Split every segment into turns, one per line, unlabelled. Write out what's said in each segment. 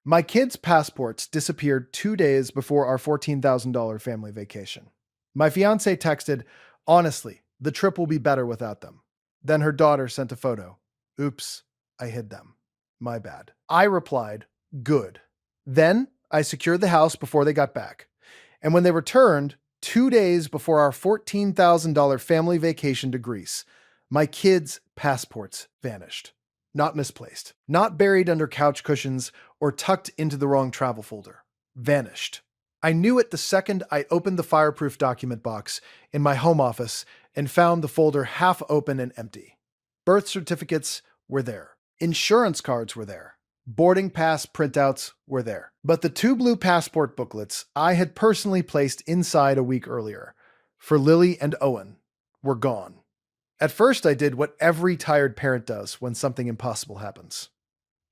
My kids' passports disappeared 2 days before our $14,000 family vacation. My fiancée texted, "Honestly, the trip will be better without them." Then her daughter sent a photo. "Oops, I hid them. My bad." I replied, "Good." Then I secured the house before they got back. And when they returned, 2 days before our $14,000 family vacation to Greece, my kids' passports vanished. Not misplaced, not buried under couch cushions or tucked into the wrong travel folder. Vanished. I knew it the second I opened the fireproof document box in my home office and found the folder half open and empty. Birth certificates were there. Insurance cards were there. Boarding pass printouts were there. But the two blue passport booklets I had personally placed inside a week earlier for Lily and Owen were gone. At first, I did what every tired parent does when something impossible happens.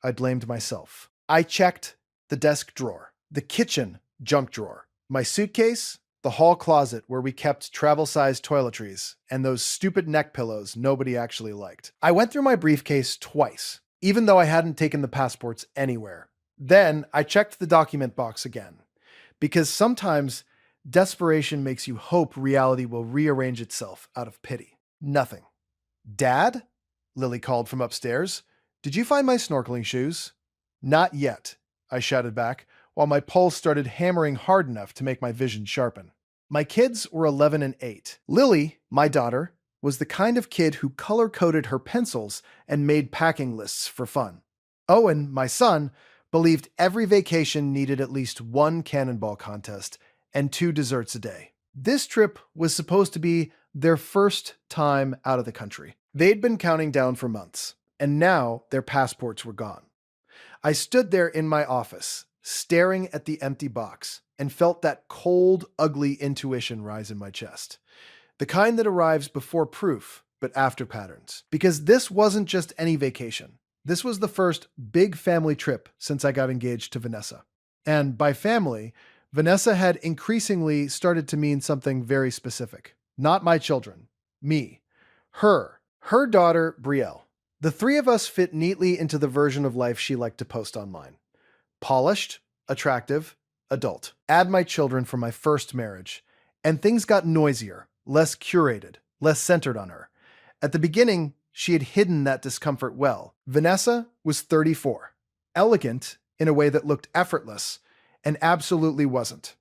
I blamed myself. I checked the desk drawer, the kitchen junk drawer, my suitcase, the hall closet where we kept travel-sized toiletries, and those stupid neck pillows nobody actually liked. I went through my briefcase twice, even though I hadn't taken the passports anywhere. Then I checked the document box again, because sometimes desperation makes you hope reality will rearrange itself out of pity. Nothing. "Dad?" Lily called from upstairs. "Did you find my snorkeling shoes?" "Not yet," I shouted back, while my pulse started hammering hard enough to make my vision sharpen. My kids were 11 and 8. Lily, my daughter, was the kind of kid who color-coded her pencils and made packing lists for fun. Owen, my son, believed every vacation needed at least one cannonball contest and 2 desserts a day. This trip was supposed to be their first time out of the country. They'd been counting down for months, and now their passports were gone. I stood there in my office, staring at the empty box, and felt that cold, ugly intuition rise in my chest. The kind that arrives before proof, but after patterns. Because this wasn't just any vacation. This was the first big family trip since I got engaged to Vanessa. And by family, Vanessa had increasingly started to mean something very specific. Not my children. Me. Her daughter, Brielle. The three of us fit neatly into the version of life she liked to post online. Polished, attractive, adult. Add my children from my first marriage, and things got noisier, less curated, less centered on her. At the beginning, she had hidden that discomfort well. Vanessa was 34, elegant in a way that looked effortless, and absolutely wasn't.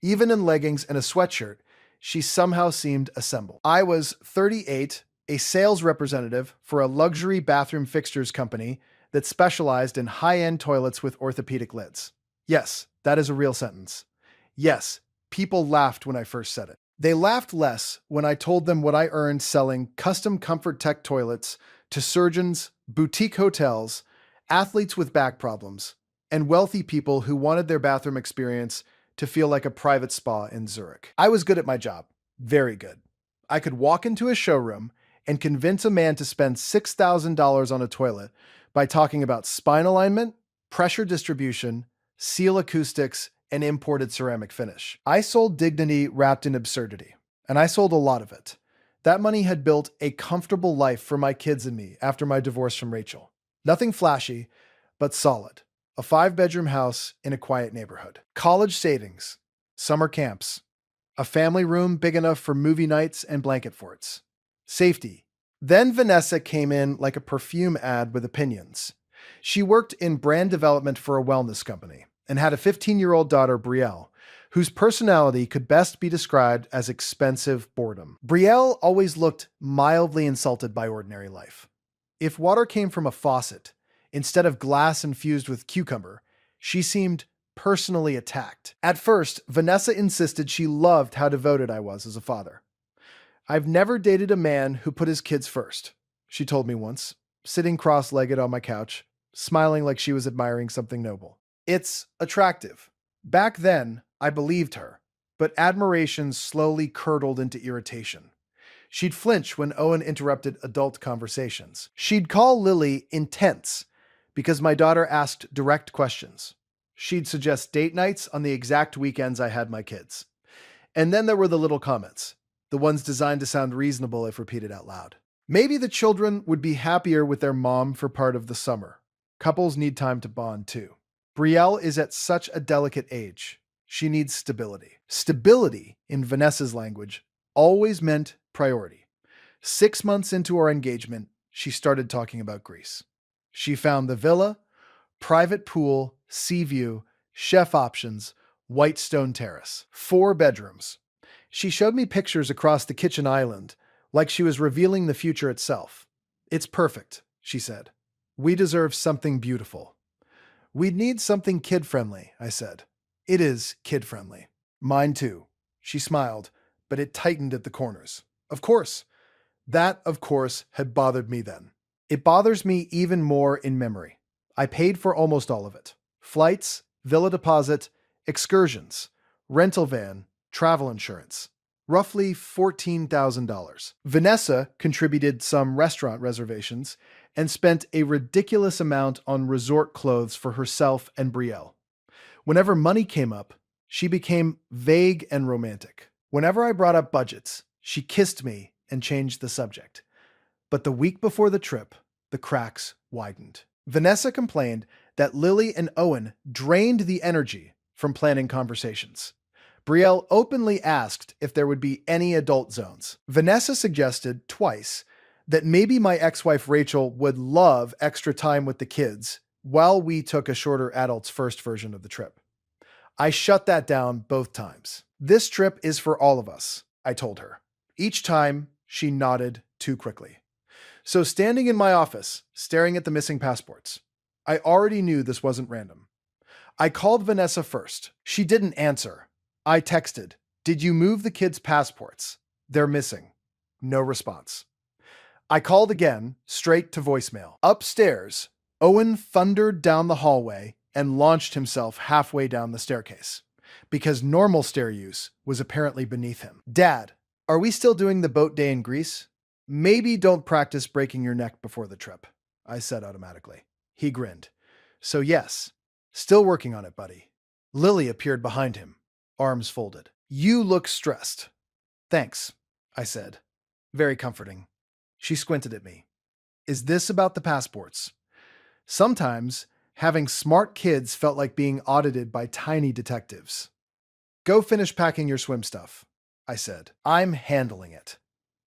Even in leggings and a sweatshirt, she somehow seemed assembled. I was 38, a sales representative for a luxury bathroom fixtures company that specialized in high-end toilets with orthopedic lids. Yes, that is a real sentence. Yes, people laughed when I first said it. They laughed less when I told them what I earned selling custom comfort tech toilets to surgeons, boutique hotels, athletes with back problems, and wealthy people who wanted their bathroom experience to feel like a private spa in Zurich. I was good at my job. Very good. I could walk into a showroom and convince a man to spend $6,000 on a toilet by talking about spine alignment, pressure distribution, seal acoustics, and imported ceramic finish. I sold dignity wrapped in absurdity, and I sold a lot of it. That money had built a comfortable life for my kids and me after my divorce from Rachel. Nothing flashy, but solid. A 5-bedroom house in a quiet neighborhood. College savings, summer camps, a family room big enough for movie nights and blanket forts. Safety. Then Vanessa came in like a perfume ad with opinions. She worked in brand development for a wellness company and had a 15-year-old daughter, Brielle, whose personality could best be described as expensive boredom. Brielle always looked mildly insulted by ordinary life. If water came from a faucet, instead of glass infused with cucumber, she seemed personally attacked. At first, Vanessa insisted she loved how devoted I was as a father. "I've never dated a man who put his kids first," she told me once, sitting cross-legged on my couch, smiling like she was admiring something noble. It's attractive. Back then, I believed her, but admiration slowly curdled into irritation. She'd flinch when Owen interrupted adult conversations. She'd call Lily intense because my daughter asked direct questions. She'd suggest date nights on the exact weekends I had my kids. And then there were the little comments, the ones designed to sound reasonable if repeated out loud. Maybe the children would be happier with their mom for part of the summer. Couples need time to bond too. Brielle is at such a delicate age. She needs stability. Stability, in Vanessa's language, always meant priority. 6 months into our engagement, she started talking about Greece. She found the villa, private pool, sea view, chef options, white stone terrace, 4 bedrooms. She showed me pictures across the kitchen island, like she was revealing the future itself. It's perfect, she said. We deserve something beautiful. We'd need something kid-friendly, I said. It is kid-friendly. Mine too. She smiled, but it tightened at the corners. Of course. That, of course, had bothered me then. It bothers me even more in memory. I paid for almost all of it. Flights, villa deposit, excursions, rental van, travel insurance. Roughly $14,000. Vanessa contributed some restaurant reservations and spent a ridiculous amount on resort clothes for herself and Brielle. Whenever money came up, she became vague and romantic. Whenever I brought up budgets, she kissed me and changed the subject. But the week before the trip, the cracks widened. Vanessa complained that Lily and Owen drained the energy from planning conversations. Brielle openly asked if there would be any adult zones. Vanessa suggested twice that maybe my ex-wife Rachel would love extra time with the kids while we took a shorter adults first version of the trip. I shut that down both times. This trip is for all of us, I told her. Each time, she nodded too quickly. So standing in my office, staring at the missing passports, I already knew this wasn't random. I called Vanessa first. She didn't answer. I texted, "Did you move the kids' passports? They're missing." No response. I called again, straight to voicemail. Upstairs, Owen thundered down the hallway and launched himself halfway down the staircase, because normal stair use was apparently beneath him. "Dad, are we still doing the boat day in Greece? Maybe don't practice breaking your neck before the trip," I said automatically. He grinned. "So yes, still working on it, buddy." Lily appeared behind him, arms folded. "You look stressed." "Thanks," I said. Very comforting. She squinted at me. "Is this about the passports?" Sometimes, having smart kids felt like being audited by tiny detectives. "Go finish packing your swim stuff," I said. "I'm handling it."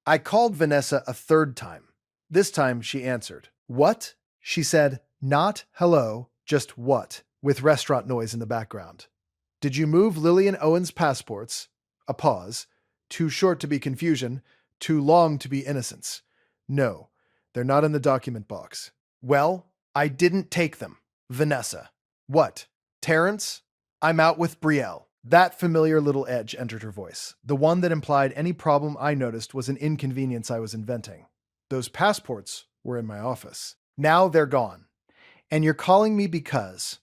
I called Vanessa a third time. This time she answered. "What?" She said, not hello, just what, with restaurant noise in the background. "Did you move Lily and Owen's passports?" A pause. Too short to be confusion, too long to be innocence. "No, they're not in the document box." "Well, I didn't take them." "Vanessa." "What? Terrence?" "I'm out with Brielle." That familiar little edge entered her voice, the one that implied any problem I noticed was an inconvenience I was inventing. "Those passports were in my office. Now they're gone. And you're calling me because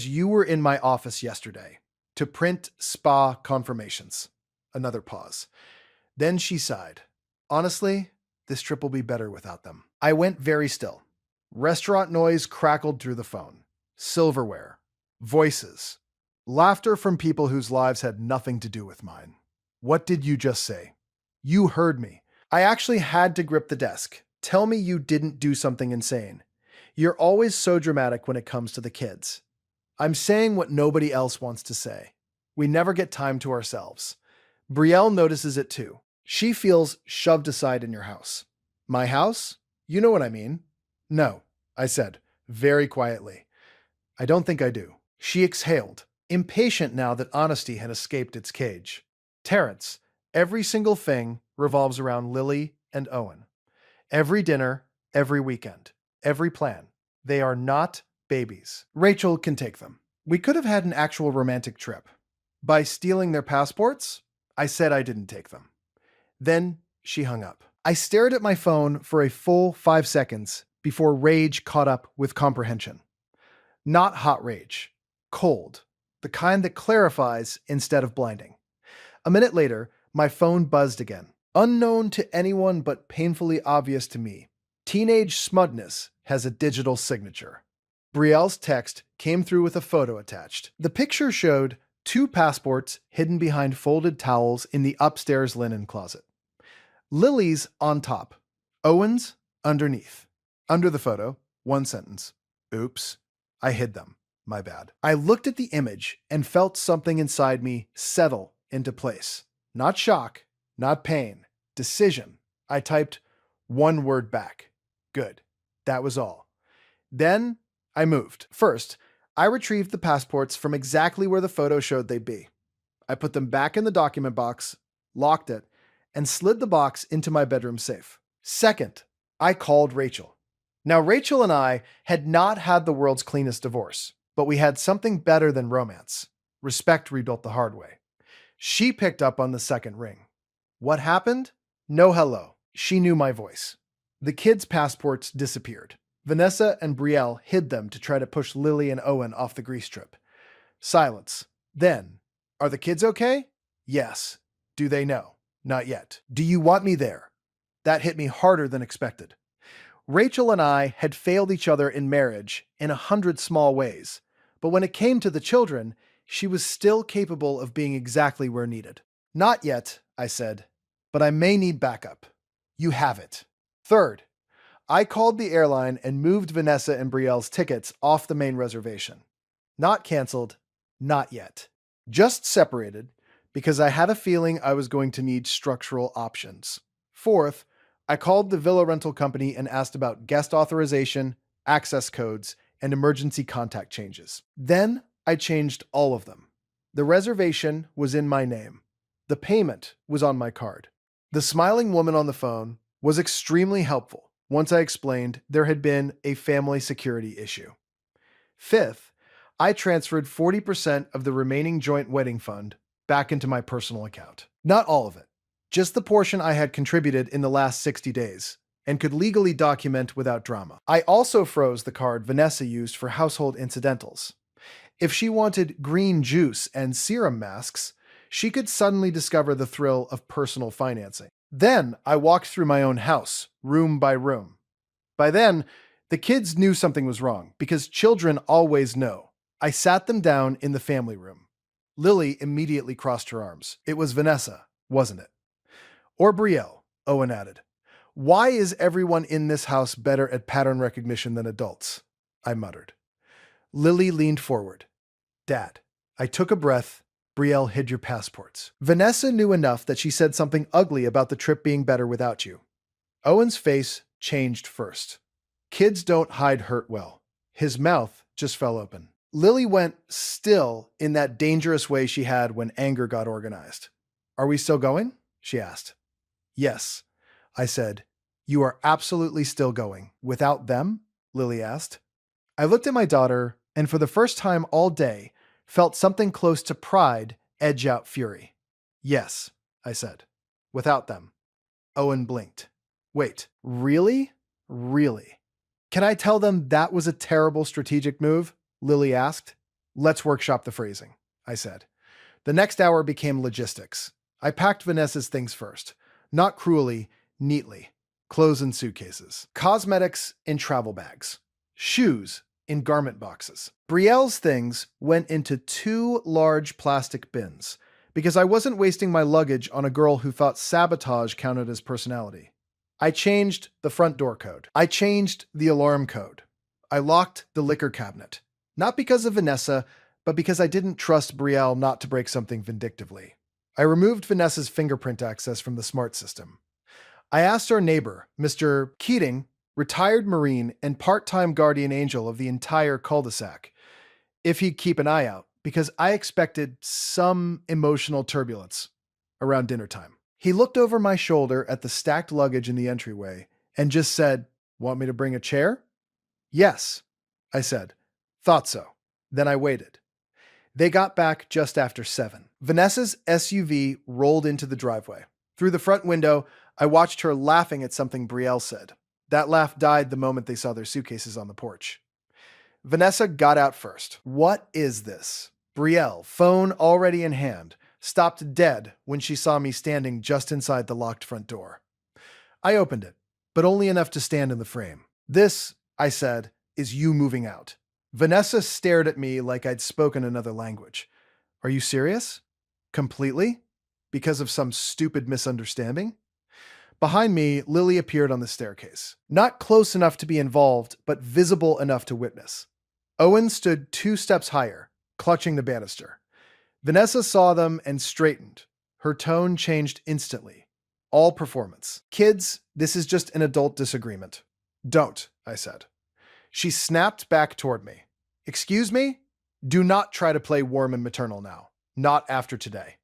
you were in my office yesterday to print spa confirmations." Another pause. Then she sighed. "Honestly, this trip will be better without them." I went very still. Restaurant noise crackled through the phone. Silverware. Voices. Laughter from people whose lives had nothing to do with mine. "What did you just say?" "You heard me. I actually had to grip the desk. Tell me you didn't do something insane. You're always so dramatic when it comes to the kids." "I'm saying what nobody else wants to say. We never get time to ourselves. Brielle notices it too. She feels shoved aside in your house." "My house? You know what I mean." "No," I said, very quietly. "I don't think I do." She exhaled, impatient now that honesty had escaped its cage. "Terrence, every single thing revolves around Lily and Owen. Every dinner, every weekend, every plan. They are not babies. Rachel can take them. We could have had an actual romantic trip. By stealing their passports, I said I didn't take them." Then she hung up. I stared at my phone for a full 5 seconds before rage caught up with comprehension. Not hot rage. Cold. The kind that clarifies instead of blinding. A minute later, my phone buzzed again. Unknown to anyone but painfully obvious to me, teenage smudness has a digital signature. Brielle's text came through with a photo attached. The picture showed 2 passports hidden behind folded towels in the upstairs linen closet. Lily's on top, Owen's underneath. Under the photo, one sentence. "Oops, I hid them." My bad. I looked at the image and felt something inside me settle into place. Not shock, not pain, decision. I typed one word back. Good. That was all. Then I moved. First, I retrieved the passports from exactly where the photo showed they'd be. I put them back in the document box, locked it, and slid the box into my bedroom safe. Second, I called Rachel. Now, Rachel and I had not had the world's cleanest divorce, but we had something better than romance. Respect rebuilt the hard way. She picked up on the second ring. What happened? No hello. She knew my voice. The kids' passports disappeared. Vanessa and Brielle hid them to try to push Lily and Owen off the Greece trip. Silence. Then, are the kids okay? Yes. Do they know? Not yet. Do you want me there? That hit me harder than expected. Rachel and I had failed each other in marriage in 100 small ways, but when it came to the children, she was still capable of being exactly where needed. Not yet, I said, but I may need backup. You have it. Third, I called the airline and moved Vanessa and Brielle's tickets off the main reservation. Not canceled, not yet. Just separated because I had a feeling I was going to need structural options. Fourth, I called the villa rental company and asked about guest authorization, access codes, and emergency contact changes. Then I changed all of them. The reservation was in my name. The payment was on my card. The smiling woman on the phone was extremely helpful once I explained there had been a family security issue. Fifth, I transferred 40% of the remaining joint wedding fund back into my personal account. Not all of it, just the portion I had contributed in the last 60 days and could legally document without drama. I also froze the card Vanessa used for household incidentals. If she wanted green juice and serum masks, she could suddenly discover the thrill of personal financing. Then I walked through my own house, room by room. By then, the kids knew something was wrong, because children always know. I sat them down in the family room. Lily immediately crossed her arms. It was Vanessa, wasn't it? Or Brielle, Owen added. Why is everyone in this house better at pattern recognition than adults? I muttered. Lily leaned forward. Dad. I took a breath. Brielle hid your passports. Vanessa knew enough that she said something ugly about the trip being better without you. Owen's face changed first. Kids don't hide hurt well. His mouth just fell open. Lily went still in that dangerous way she had when anger got organized. Are we still going? She asked. Yes, I said. You are absolutely still going. Without them? Lily asked. I looked at my daughter, and for the first time all day, felt something close to pride edge out fury. Yes, I said. Without them. Owen blinked. Wait, really? Really? Can I tell them that was a terrible strategic move? Lily asked. Let's workshop the phrasing, I said. The next hour became logistics. I packed Vanessa's things first. Not cruelly, neatly. Clothes in suitcases. Cosmetics in travel bags. Shoes in garment boxes. Brielle's things went into 2 large plastic bins, because I wasn't wasting my luggage on a girl who thought sabotage counted as personality. I changed the front door code. I changed the alarm code. I locked the liquor cabinet. Not because of Vanessa, but because I didn't trust Brielle not to break something vindictively. I removed Vanessa's fingerprint access from the smart system. I asked our neighbor, Mr. Keating, retired Marine and part-time guardian angel of the entire cul-de-sac, if he'd keep an eye out, because I expected some emotional turbulence around dinner time. He looked over my shoulder at the stacked luggage in the entryway and just said, "Want me to bring a chair?" "Yes," I said. "Thought so." Then I waited. They got back just after 7. Vanessa's SUV rolled into the driveway. Through the front window, I watched her laughing at something Brielle said. That laugh died the moment they saw their suitcases on the porch. Vanessa got out first. What is this? Brielle, phone already in hand, stopped dead when she saw me standing just inside the locked front door. I opened it, but only enough to stand in the frame. This, I said, is you moving out. Vanessa stared at me like I'd spoken another language. Are you serious? Completely? Because of some stupid misunderstanding? Behind me, Lily appeared on the staircase. Not close enough to be involved, but visible enough to witness. Owen stood 2 steps higher, clutching the banister. Vanessa saw them and straightened. Her tone changed instantly. All performance. Kids, this is just an adult disagreement. Don't, I said. She snapped back toward me. Excuse me? Do not try to play warm and maternal now. Not after today.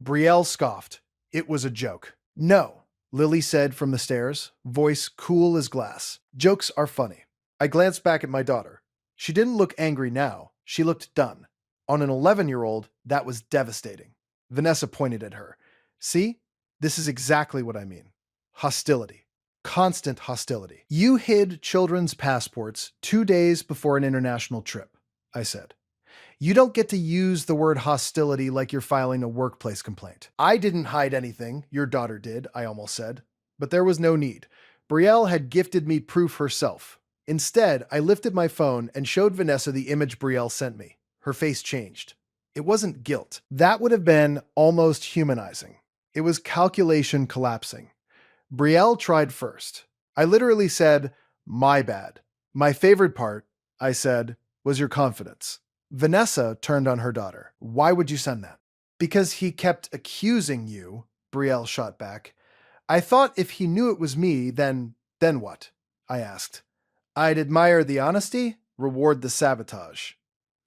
Brielle scoffed. It was a joke. No, Lily said from the stairs, voice cool as glass. Jokes are funny. I glanced back at my daughter. She didn't look angry now. She looked done. On an 11-year-old, that was devastating. Vanessa pointed at her. See? This is exactly what I mean. Hostility. Constant hostility. You hid children's passports 2 days before an international trip, I said. You don't get to use the word hostility like you're filing a workplace complaint. I didn't hide anything. Your daughter did, I almost said. But there was no need. Brielle had gifted me proof herself. Instead, I lifted my phone and showed Vanessa the image Brielle sent me. Her face changed. It wasn't guilt. That would have been almost humanizing. It was calculation collapsing. Brielle tried first. I literally said, my bad. My favorite part, I said, was your confidence. Vanessa turned on her daughter. Why would you send that? Because he kept accusing you, Brielle shot back. I thought if he knew it was me, then what? I asked. I'd admire the honesty, reward the sabotage.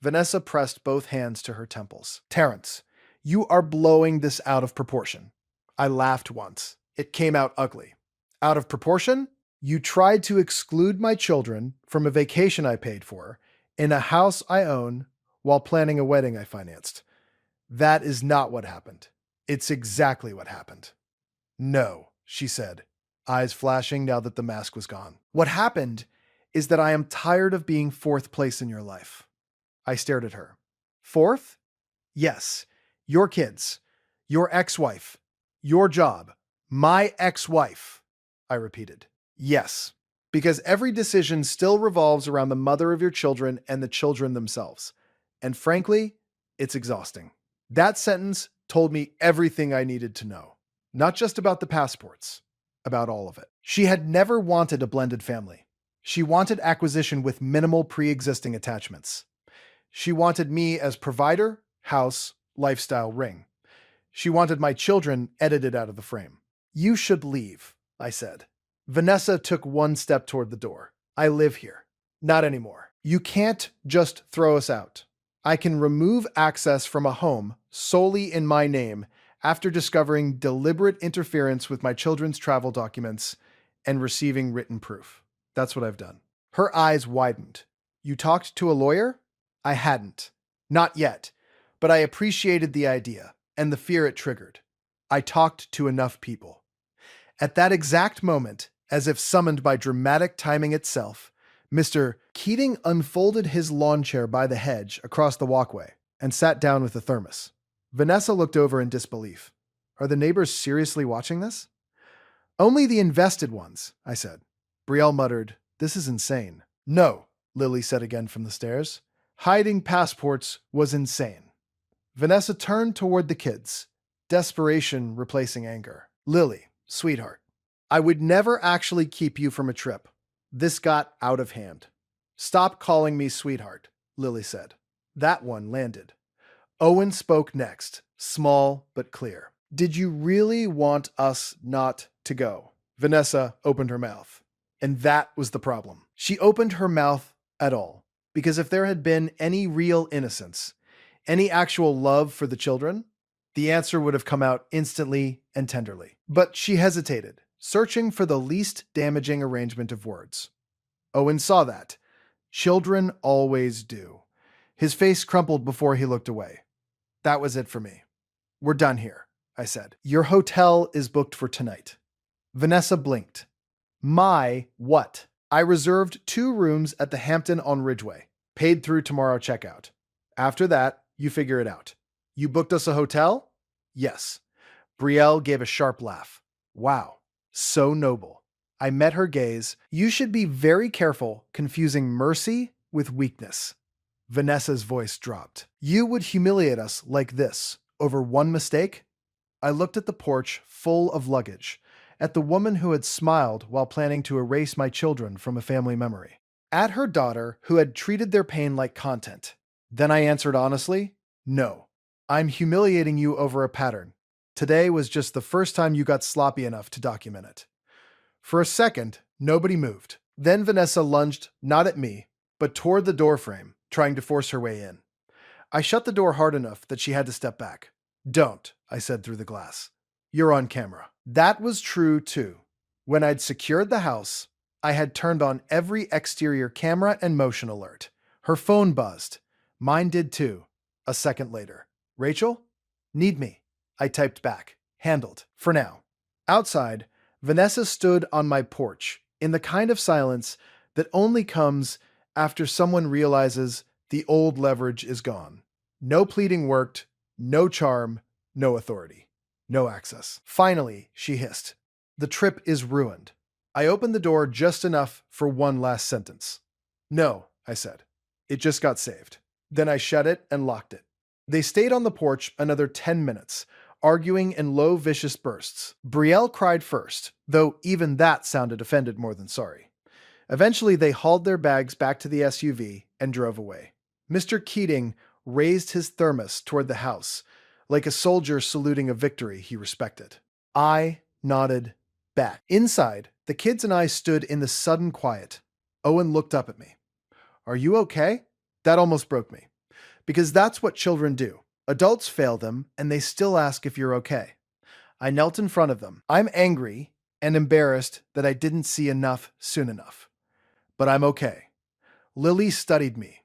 Vanessa pressed both hands to her temples. Terrence, you are blowing this out of proportion. I laughed once. It came out ugly. Out of proportion? You tried to exclude my children from a vacation I paid for, in a house I own, while planning a wedding I financed. That is not what happened. It's exactly what happened. No, she said, eyes flashing now that the mask was gone. What happened is that I am tired of being fourth place in your life. I stared at her. Fourth? Yes. Your kids. Your ex-wife. Your job. My ex-wife. I repeated. Yes. Because every decision still revolves around the mother of your children and the children themselves. And frankly, it's exhausting. That sentence told me everything I needed to know. Not just about the passports. About all of it. She had never wanted a blended family. She wanted acquisition with minimal pre-existing attachments. She wanted me as provider, house, lifestyle, ring. She wanted my children edited out of the frame. You should leave, I said. Vanessa took 1 step toward the door. I live here. Not anymore. You can't just throw us out. I can remove access from a home solely in my name after discovering deliberate interference with my children's travel documents and receiving written proof. That's what I've done. Her eyes widened. You talked to a lawyer? I hadn't. Not yet. But I appreciated the idea and the fear it triggered. I talked to enough people. At that exact moment, as if summoned by dramatic timing itself, Mr. Keating unfolded his lawn chair by the hedge across the walkway and sat down with a thermos. Vanessa looked over in disbelief. Are the neighbors seriously watching this? Only the invested ones, I said. Brielle muttered, This is insane. No, Lily said again from the stairs. Hiding passports was insane. Vanessa turned toward the kids, desperation replacing anger. Lily, sweetheart, I would never actually keep you from a trip. This got out of hand. Stop calling me sweetheart, Lily said. That one landed. Owen spoke next, small but clear. Did you really want us not to go? Vanessa opened her mouth. And that was the problem. She opened her mouth at all, because if there had been any real innocence, any actual love for the children, the answer would have come out instantly and tenderly. But she hesitated, searching for the least damaging arrangement of words. Owen saw that. Children always do. His face crumpled before he looked away. That was it for me. We're done here, I said. Your hotel is booked for tonight. Vanessa blinked. My what? I reserved 2 rooms at the Hampton on Ridgeway, paid through tomorrow checkout. After that, you figure it out. You booked us a hotel? Yes. Brielle gave a sharp laugh. Wow, so noble. I met her gaze. You should be very careful confusing mercy with weakness. Vanessa's voice dropped. You would humiliate us like this over one mistake? I looked at the porch full of luggage, at the woman who had smiled while planning to erase my children from a family memory. At her daughter, who had treated their pain like content. Then I answered honestly, no. I'm humiliating you over a pattern. Today was just the first time you got sloppy enough to document it. For a second, nobody moved. Then Vanessa lunged, not at me, but toward the doorframe, trying to force her way in. I shut the door hard enough that she had to step back. Don't, I said through the glass. You're on camera. That was true too. When I'd secured the house, I had turned on every exterior camera and motion alert. Her phone buzzed. Mine did too. A second later. Rachel? Need me. I typed back. Handled. For now. Outside, Vanessa stood on my porch in the kind of silence that only comes after someone realizes the old leverage is gone. No pleading worked, no charm, no authority, no access. Finally, she hissed. The trip is ruined. I opened the door just enough for one last sentence. No, I said. It just got saved. Then I shut it and locked it. They stayed on the porch another 10 minutes, arguing in low, vicious bursts. Brielle cried first, though even that sounded offended more than sorry. Eventually, they hauled their bags back to the SUV and drove away. Mr. Keating raised his thermos toward the house, like a soldier saluting a victory he respected. I nodded back. Inside, the kids and I stood in the sudden quiet. Owen looked up at me. Are you okay? That almost broke me. Because that's what children do. Adults fail them, and they still ask if you're okay. I knelt in front of them. I'm angry and embarrassed that I didn't see enough soon enough. But I'm okay. Lily studied me.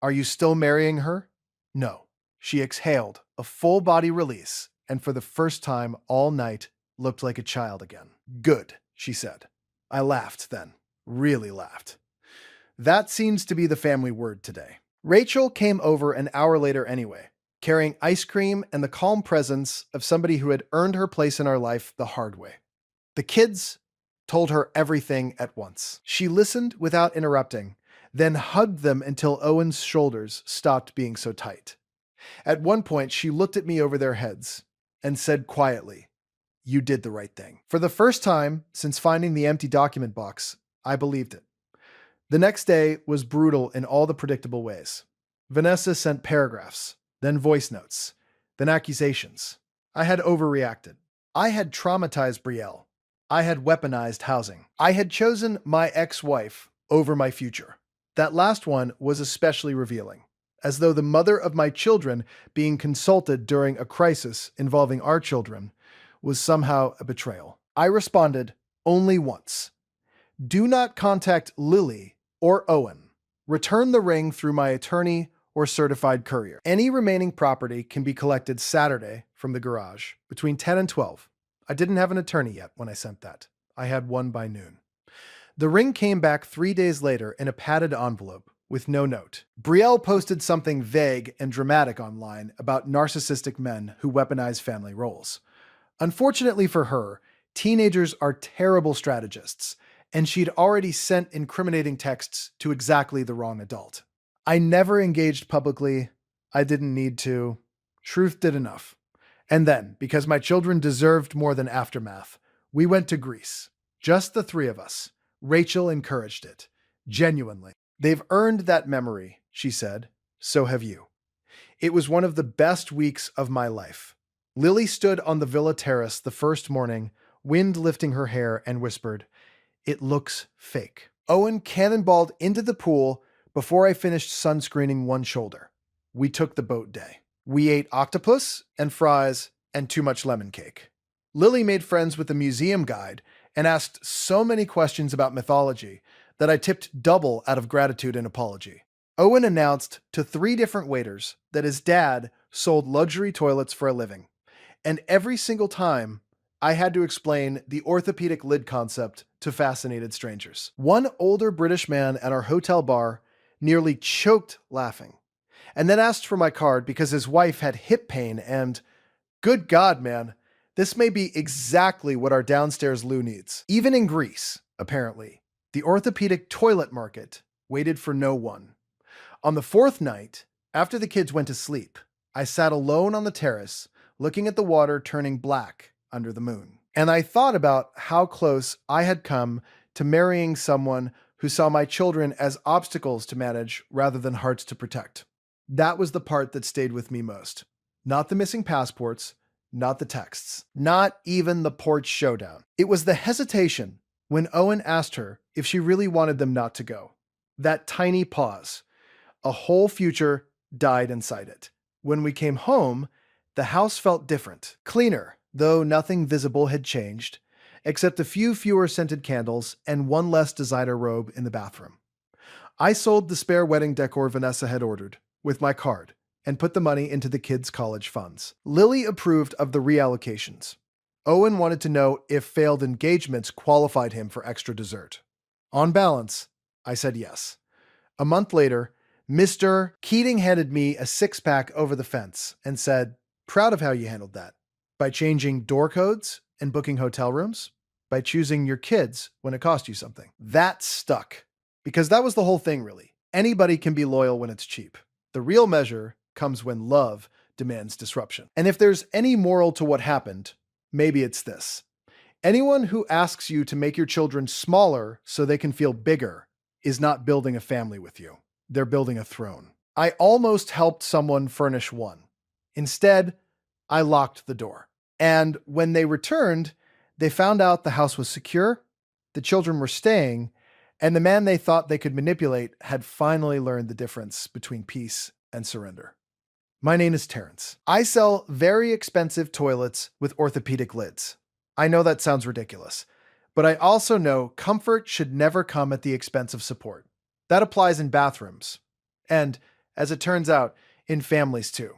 Are you still marrying her? No. She exhaled, a full body release, and for the first time all night, looked like a child again. Good, she said. I laughed then. Really laughed. That seems to be the family word today. Rachel came over an hour later anyway, carrying ice cream and the calm presence of somebody who had earned her place in our life the hard way. The kids told her everything at once. She listened without interrupting, then hugged them until Owen's shoulders stopped being so tight. At one point, she looked at me over their heads and said quietly, "You did the right thing." For the first time since finding the empty document box, I believed it. The next day was brutal in all the predictable ways. Vanessa sent paragraphs, then voice notes, then accusations. I had overreacted. I had traumatized Brielle. I had weaponized housing. I had chosen my ex-wife over my future. That last one was especially revealing, as though the mother of my children being consulted during a crisis involving our children was somehow a betrayal. I responded only once. Do not contact Lily or Owen. Return the ring through my attorney or certified courier. Any remaining property can be collected Saturday from the garage between 10 and 12. I didn't have an attorney yet when I sent that. I had one by noon. The ring came back 3 days later in a padded envelope with no note. Brielle posted something vague and dramatic online about narcissistic men who weaponize family roles. Unfortunately for her, teenagers are terrible strategists, and she'd already sent incriminating texts to exactly the wrong adult. I never engaged publicly. I didn't need to. Truth did enough. And then, because my children deserved more than aftermath, we went to Greece. Just the three of us. Rachel encouraged it. Genuinely. They've earned that memory, she said. So have you. It was one of the best weeks of my life. Lily stood on the villa terrace the first morning, wind lifting her hair, and whispered, "It looks fake." Owen cannonballed into the pool before I finished sunscreening one shoulder. We took the boat day. We ate octopus and fries and too much lemon cake. Lily made friends with the museum guide and asked so many questions about mythology that I tipped double out of gratitude and apology. Owen announced to 3 different waiters that his dad sold luxury toilets for a living, and every single time I had to explain the orthopedic lid concept to fascinated strangers. One older British man at our hotel bar nearly choked laughing, and then asked for my card because his wife had hip pain and, good God, man, this may be exactly what our downstairs loo needs. Even in Greece, apparently, the orthopedic toilet market waited for no one. On the 4th night, after the kids went to sleep, I sat alone on the terrace, looking at the water turning black under the moon. And I thought about how close I had come to marrying someone who saw my children as obstacles to manage rather than hearts to protect. That was the part that stayed with me most. Not the missing passports, not the texts, not even the porch showdown. It was the hesitation when Owen asked her if she really wanted them not to go. That tiny pause. A whole future died inside it. When we came home, the house felt different, cleaner, though nothing visible had changed, except a few fewer scented candles and one less designer robe in the bathroom. I sold the spare wedding decor Vanessa had ordered, with my card, and put the money into the kids' college funds. Lily approved of the reallocations. Owen wanted to know if failed engagements qualified him for extra dessert. On balance, I said yes. A month later, Mr. Keating handed me a six-pack over the fence and said, "Proud of how you handled that. By changing door codes and booking hotel rooms, by choosing your kids when it cost you something." That stuck. Because that was the whole thing, really. Anybody can be loyal when it's cheap. The real measure comes when love demands disruption. And if there's any moral to what happened, maybe it's this. Anyone who asks you to make your children smaller so they can feel bigger is not building a family with you. They're building a throne. I almost helped someone furnish one. Instead, I locked the door. And when they returned, they found out the house was secure, the children were staying, and the man they thought they could manipulate had finally learned the difference between peace and surrender. My name is Terrence. I sell very expensive toilets with orthopedic lids. I know that sounds ridiculous, but I also know comfort should never come at the expense of support. That applies in bathrooms, and, as it turns out, in families too.